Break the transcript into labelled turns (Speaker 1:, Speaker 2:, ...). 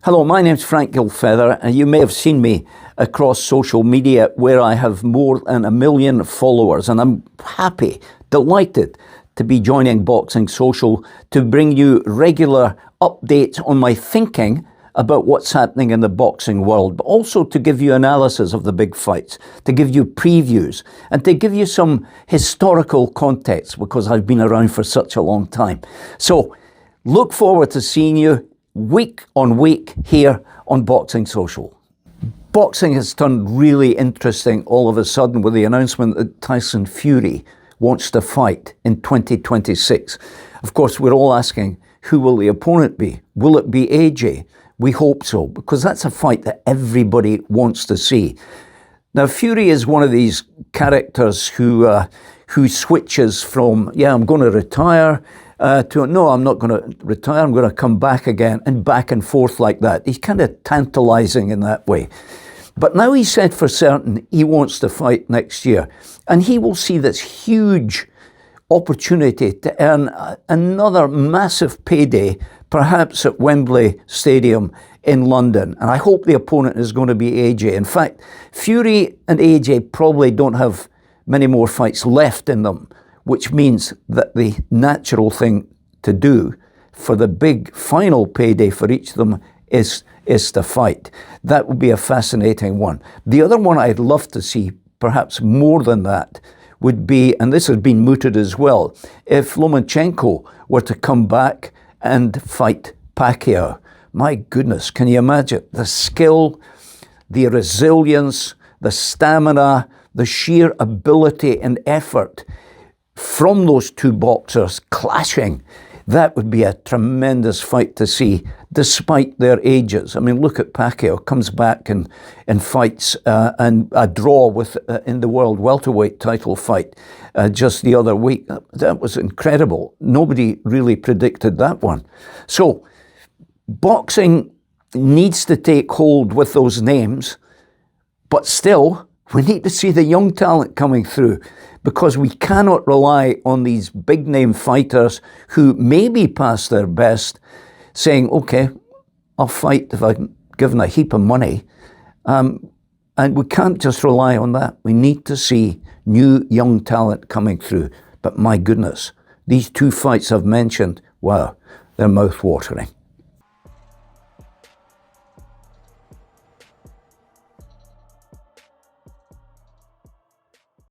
Speaker 1: Hello, my name's Frank Gilfeather, and you may have seen me across social media where I have more than 1 million followers, and I'm happy, delighted to be joining Boxing Social to bring you regular updates on my thinking about what's happening in the boxing world, but also to give you analysis of the big fights, to give you previews, and to give you some historical context because I've been around for such a long time. So look forward to seeing you week on week here on Boxing Social. Boxing has turned really interesting all of a sudden with the announcement that Tyson Fury wants to fight in 2026. Of course, we're all asking, who will the opponent be? Will it be AJ? We hope so, because that's a fight that everybody wants to see. Now, Fury is one of these characters who switches from, yeah, I'm going to retire, to, no, I'm not going to retire, I'm going to come back again, and back and forth like that. He's kind of tantalizing in that way. But now he said for certain he wants to fight next year, and he will see this huge opportunity to earn another massive payday, perhaps at Wembley Stadium in London. And I hope the opponent is going to be AJ. In fact, Fury and AJ probably don't have many more fights left in them, which means that the natural thing to do for the big final payday for each of them is to fight. That would be a fascinating one. The other one I'd love to see, perhaps more than that, would be, and this has been mooted as well, if Lomachenko were to come back and fight Pacquiao. My goodness, can you imagine the skill, the resilience, the stamina, the sheer ability and effort from those two boxers clashing? That would be a tremendous fight to see, despite their ages. I mean, look at Pacquiao, comes back and fights and a draw with in the world welterweight title fight just the other week. That was incredible. Nobody really predicted that one. So boxing needs to take hold with those names, but still, we need to see the young talent coming through, because we cannot rely on these big name fighters who may be past their best saying, okay, I'll fight if I'm given a heap of money. And we can't just rely on that. We need to see new young talent coming through. But my goodness, these two fights I've mentioned, wow, they're mouth-watering.